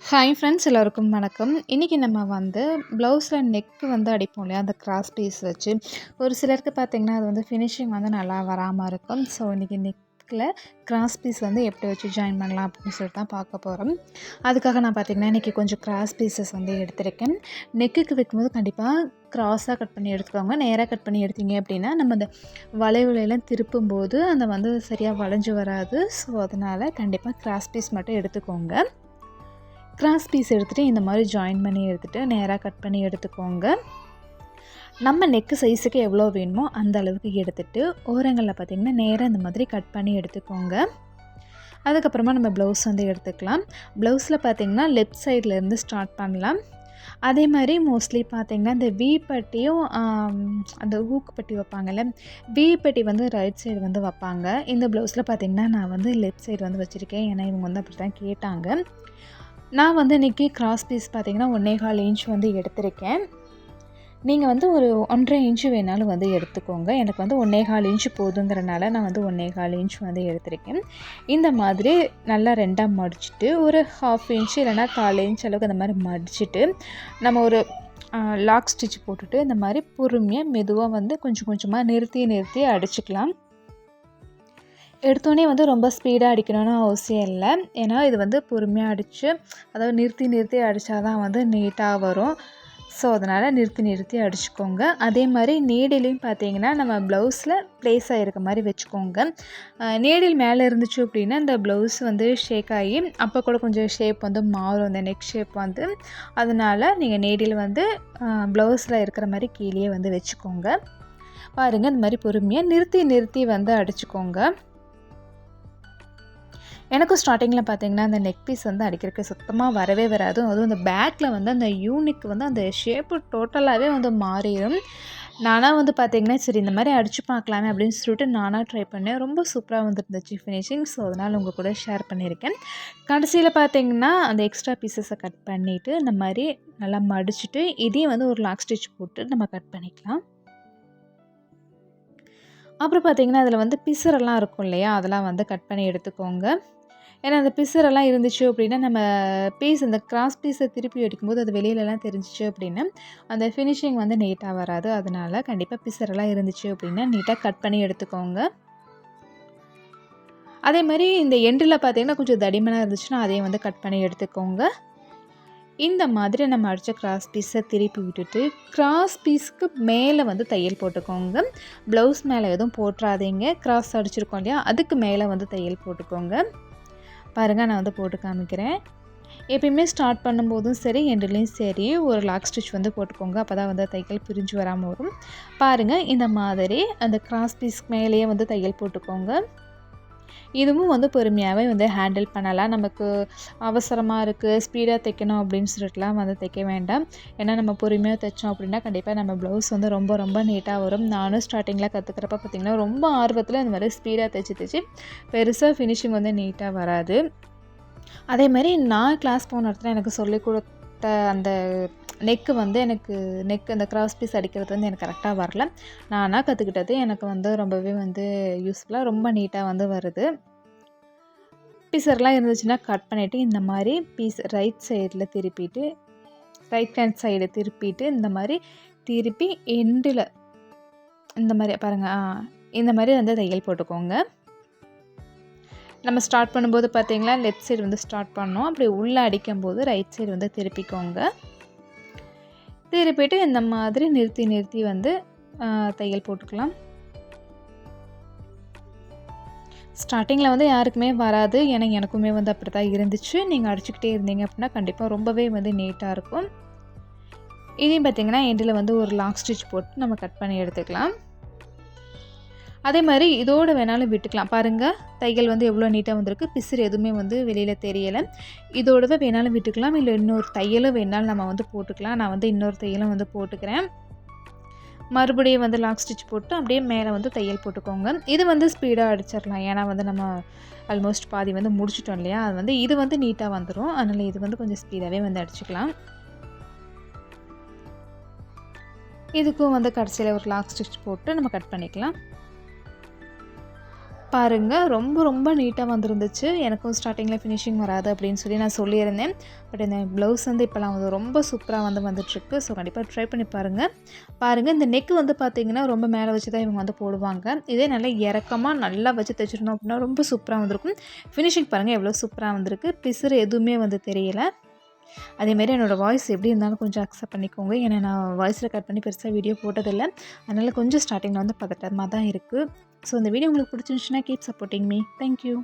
Hi friends, எல்லோருக்கும் வணக்கம். இன்றைக்கி நம்ம ப்ளவுஸில் நெக்கு அடிப்போம் இல்லையா, அந்த கிராஸ் பீஸ் வச்சு. ஒரு சிலருக்கு பார்த்திங்கன்னா அது ஃபினிஷிங் நல்லா வராமல் இருக்கும். ஸோ இன்றைக்கி நெக்கில் கிராஸ் பீஸ் எப்படி வச்சு ஜாயின் பண்ணலாம் அப்படின்னு சொல்லிட்டு தான் பார்க்க போகிறோம். அதுக்காக நான் பார்த்திங்கன்னா இன்றைக்கி கொஞ்சம் கிராஸ் பீசஸ் எடுத்திருக்கேன். நெக்குக்கு வைக்கும்போது கண்டிப்பாக க்ராஸாக கட் பண்ணி எடுத்துக்கோங்க. நேராக கட் பண்ணி எடுத்தீங்க அப்படின்னா நம்ம அந்த வளைவுலையெல்லாம் திருப்பும்போது அந்த சரியாக வளைஞ்சு வராது. ஸோ அதனால் கண்டிப்பாக கிராஸ் பீஸ் மட்டும் எடுத்துக்கோங்க. கிராஸ் பீஸ் எடுத்துகிட்டு இந்த மாதிரி ஜாயின் பண்ணி எடுத்துகிட்டு நேராக கட் பண்ணி எடுத்துக்கோங்க. நம்ம நெக்கு சைஸுக்கு எவ்வளோ வேணுமோ அந்த அளவுக்கு எடுத்துகிட்டு ஓரங்களில் பார்த்திங்கன்னா நேராக இந்த மாதிரி கட் பண்ணி எடுத்துக்கோங்க. அதுக்கப்புறமா நம்ம ப்ளவுஸ் எடுத்துக்கலாம். ப்ளவுஸில் பார்த்திங்கன்னா லெஃப்ட் சைட்லேருந்து ஸ்டார்ட் பண்ணலாம். அதே மாதிரி மோஸ்ட்லி பார்த்திங்கன்னா இந்த வி பட்டியும் அந்த ஊக்கு பட்டி வைப்பாங்கள்ல, வி பட்டி ரைட் சைடு வைப்பாங்க. இந்த ப்ளவுஸில் பார்த்திங்கன்னா நான் லெஃப்ட் சைடு வச்சுருக்கேன். ஏன்னா இவங்க அப்படி தான் கேட்டாங்க. நான் இன்றைக்கி கிராஸ் பீஸ் பார்த்திங்கன்னா 1.25 இன்ச் எடுத்திருக்கேன். நீங்கள் ஒரு 1.5 இன்ச்சு வேணாலும் எடுத்துக்கோங்க. எனக்கு 1.25 இன்ச்சு போதுங்கிறனால நான் 1.25 இன்ச் எடுத்திருக்கேன். இந்த மாதிரி நல்லா ரெண்டாக மடிச்சுட்டு ஒரு 1/2 இன்ச்சு இல்லைனா 1/4 இன்ச் அளவுக்கு அந்த மாதிரி மடிச்சுட்டு நம்ம ஒரு லாக் ஸ்டிச் போட்டுட்டு இந்த மாதிரி பொறுமையாக மெதுவாக கொஞ்சம் கொஞ்சமாக நிறுத்தி அடிச்சுக்கலாம். எடுத்தோடனே ரொம்ப ஸ்பீடாக அடிக்கணும்னு அவசியம் இல்லை. ஏன்னா இது பொறுமையாக அடித்து, அதாவது நிறுத்தி அடித்தா தான் நீட்டாக வரும். ஸோ அதனால் நிறுத்தி அடிச்சுக்கோங்க. அதே மாதிரி நீடிலையும் பார்த்தீங்கன்னா நம்ம ப்ளவுஸில் ப்ளேஸ் ஆகிருக்க மாதிரி வச்சுக்கோங்க. நீடில் மேலே இருந்துச்சு அப்படின்னா இந்த ப்ளவுஸ் ஷேக் ஆகி அப்போ கூட கொஞ்சம் ஷேப் மாறும், இந்த நெக் ஷேப் அதனால் நீங்கள் நீடில் ப்ளவுஸில் இருக்கிற மாதிரி கீழே வச்சுக்கோங்க. பாருங்கள், இந்த மாதிரி பொறுமையாக நிறுத்தி அடிச்சுக்கோங்க. எனக்கும் ஸ்டார்டிங்கில் பார்த்திங்கன்னா அந்த நெக் பீஸ் அடிக்கிறதுக்கு சுத்தமாக வரவே வராது. அதுவும் அந்த பேக்கில் அந்த யூனிக் அந்த ஷேப்பு டோட்டலாகவே மாறிடும். நானாக பார்த்திங்கன்னா சரி இந்த மாதிரி அடித்து பார்க்கலாமே அப்படின்னு சொல்லிட்டு நானாக ட்ரை பண்ணேன். ரொம்ப சூப்பராக இருந்துச்சு ஃபினிஷிங். ஸோ அதனால் உங்கள் கூட ஷேர் பண்ணியிருக்கேன். கடைசியில் பார்த்திங்கன்னா அந்த எக்ஸ்ட்ரா பீசஸை கட் பண்ணிவிட்டு இந்த மாதிரி நல்லா மடிச்சுட்டு இதையும் ஒரு லாக் ஸ்டிச் போட்டு நம்ம கட் பண்ணிக்கலாம். அப்புறம் பார்த்திங்கன்னா அதில் பிசுரெல்லாம் இருக்கும் இல்லையா, அதெல்லாம் கட் பண்ணி எடுத்துக்கோங்க. ஏன்னா அந்த பிசுரெல்லாம் இருந்துச்சு அப்படின்னா நம்ம பீஸ் இந்த கிராஸ் பீஸை திருப்பி அடிக்கும்போது அது வெளியிலலாம் தெரிஞ்சிச்சு அப்படின்னா அந்த ஃபினிஷிங் நீட்டாக வராது. அதனால் கண்டிப்பாக பிசுரெல்லாம் இருந்துச்சு அப்படின்னா நீட்டாக கட் பண்ணி எடுத்துக்கோங்க. அதே மாதிரி இந்த எண்டில் பார்த்திங்கன்னா கொஞ்சம் தடிமனாக இருந்துச்சுன்னா அதையும் கட் பண்ணி எடுத்துக்கோங்க. இந்த மாதிரி நம்ம அடித்த கிராஸ் பீஸை திருப்பி விட்டுட்டு கிராஸ் பீஸுக்கு மேலே தையல் போட்டுக்கோங்க. ப்ளவுஸ் மேலே எதுவும் போட்டுறாதீங்க. கிராஸ் அடிச்சிருக்கோம் இல்லையா, அதுக்கு மேலே தையல் போட்டுக்கோங்க. பாருங்கள், நான் போட்டு காமிக்கிறேன். எப்பயுமே ஸ்டார்ட் பண்ணும்போதும் சரி எண்டுலேயும் சரி ஒரு லாக் ஸ்டிச் போட்டுக்கோங்க. அப்போ தான் தையல் பிரிஞ்சு வராமல் வரும். பாருங்கள், இந்த மாதிரி அந்த கிராஸ் பீஸ்க்கு மேலேயே தையல் போட்டுக்கோங்க. இதுவும் பொறுமையாகவே ஹேண்டில் பண்ணலாம். நமக்கு அவசரமாக இருக்குது, ஸ்பீடாக தைக்கணும் அப்படின்னு சொல்லிட்டுலாம் தைக்க வேண்டாம். ஏன்னா நம்ம பொறுமையாக தைச்சோம் அப்படின்னா கண்டிப்பாக நம்ம ப்ளவுஸ் ரொம்ப ரொம்ப நீட்டாக வரும். நானும் ஸ்டார்டிங்கில் கற்றுக்கிறப்ப பார்த்திங்கன்னா ரொம்ப ஆர்வத்தில் இந்த மாதிரி ஸ்பீடாக தைச்சி பெருசாக ஃபினிஷிங் நீட்டாக வராது. அதே மாதிரி நான் கிளாஸ் போன இடத்துல எனக்கு சொல்லிக் கொடுத்த அந்த நெக்கு எனக்கு அந்த கிராஸ் பீஸ் அடிக்கிறது எனக்கு கரெக்டாக வரல. நானாக கற்றுக்கிட்டது எனக்கு ரொம்பவே யூஸ்ஃபுல்லாக ரொம்ப நீட்டாக வருது. பீஸர்லாம் இருந்துச்சுன்னா கட் பண்ணிவிட்டு இந்த மாதிரி பீஸ் ரைட் சைடில் திருப்பிட்டு ரைட் ஹேண்ட் சைடு திருப்பிட்டு இந்த மாதிரி திருப்பி எண்டில் இந்த மாதிரி பாருங்கள், இந்த மாதிரி தையல் போட்டுக்கோங்க. நம்ம ஸ்டார்ட் பண்ணும்போது பார்த்திங்களா லெஃப்ட் சைடு ஸ்டார்ட் பண்ணோம். அப்படி உள்ளே அடிக்கும்போது ரைட் சைடு திருப்பிக்கோங்க. திருப்பிட்டு இந்த மாதிரி நிறுத்தி தையல் போட்டுக்கலாம். ஸ்டார்டிங்கில் யாருக்குமே வராது. ஏன்னா எனக்குமே அப்படி தான் இருந்துச்சு. நீங்கள் அடிச்சுக்கிட்டே இருந்தீங்க அப்படின்னா கண்டிப்பாக ரொம்பவே நீட்டாக இருக்கும். இதையும் பார்த்திங்கன்னா எண்டில் ஒரு லாக் ஸ்டிச் போட்டு நம்ம கட் பண்ணி எடுத்துக்கலாம். அதே மாதிரி இதோடு வேணாலும் விட்டுக்கலாம். பாருங்கள், தையல் எவ்வளோ நீட்டாக வந்திருக்கு. பிசுறு எதுவுமே வெளியில் தெரியலை. இதோடவே வேணாலும் விட்டுக்கலாம். இல்லை இன்னொரு தையலும் வேணாலும் நம்ம போட்டுக்கலாம். நான் இன்னொரு தையலும் போட்டுக்கிறேன். மறுபடியும் லாக் ஸ்டிச் போட்டு அப்படியே மேலே தையல் போட்டுக்கோங்க. இது ஸ்பீடாக அடிச்சிடலாம். ஏன்னா நம்ம ஆல்மோஸ்ட் பாதி முடிச்சிட்டோம் இல்லையா, அது இது நீட்டாக வந்துடும். அதனால் இது கொஞ்சம் ஸ்பீடாகவே அடிச்சுக்கலாம். இதுக்கும் கடைசியில் ஒரு லாக் ஸ்டிச் போட்டு நம்ம கட் பண்ணிக்கலாம். பாருங்கள் ரொம்ப ரொம்ப நீட்டாக வந்துருந்துச்சு. எனக்கும் ஸ்டார்டிங்கில் ஃபினிஷிங் வராது அப்படின்னு சொல்லி நான் சொல்லியிருந்தேன். பட் இந்த ப்ளவுஸ் வந்து இப்போலாம் வந்து ரொம்ப சூப்பராக வந்து வந்துட்டுருக்கு. ஸோ கண்டிப்பாக ட்ரை பண்ணி பாருங்கள் இந்த நெக்கு வந்து பார்த்திங்கன்னா ரொம்ப மேலே வச்சு தான் இவங்க வந்து போடுவாங்க. இதே நல்லா இறக்கமாக நல்லா வச்சு தைச்சிருந்தோம் அப்படின்னா ரொம்ப சூப்பராக வந்திருக்கும். ஃபினிஷிங் பாருங்கள் எவ்வளோ சூப்பராக வந்திருக்கு. பிசுறு எதுவுமே வந்து தெரியல. அதேமாரி என்னோடய வாய்ஸ் எப்படி இருந்தாலும் கொஞ்சம் அக்செப்ட் பண்ணிக்கோங்க. ஏன்னா நான் வாய்ஸ் ரெக்கார்ட் பண்ணி பெருசாக வீடியோ போட்டதில்லை. அதனால் கொஞ்சம் ஸ்டார்டிங்கில் வந்து பதட்டமாக தான் இருக்குது. ஸோ இந்த வீடியோ உங்களுக்கு பிடிச்சிருந்துச்சுன்னா keep supporting me. Thank you.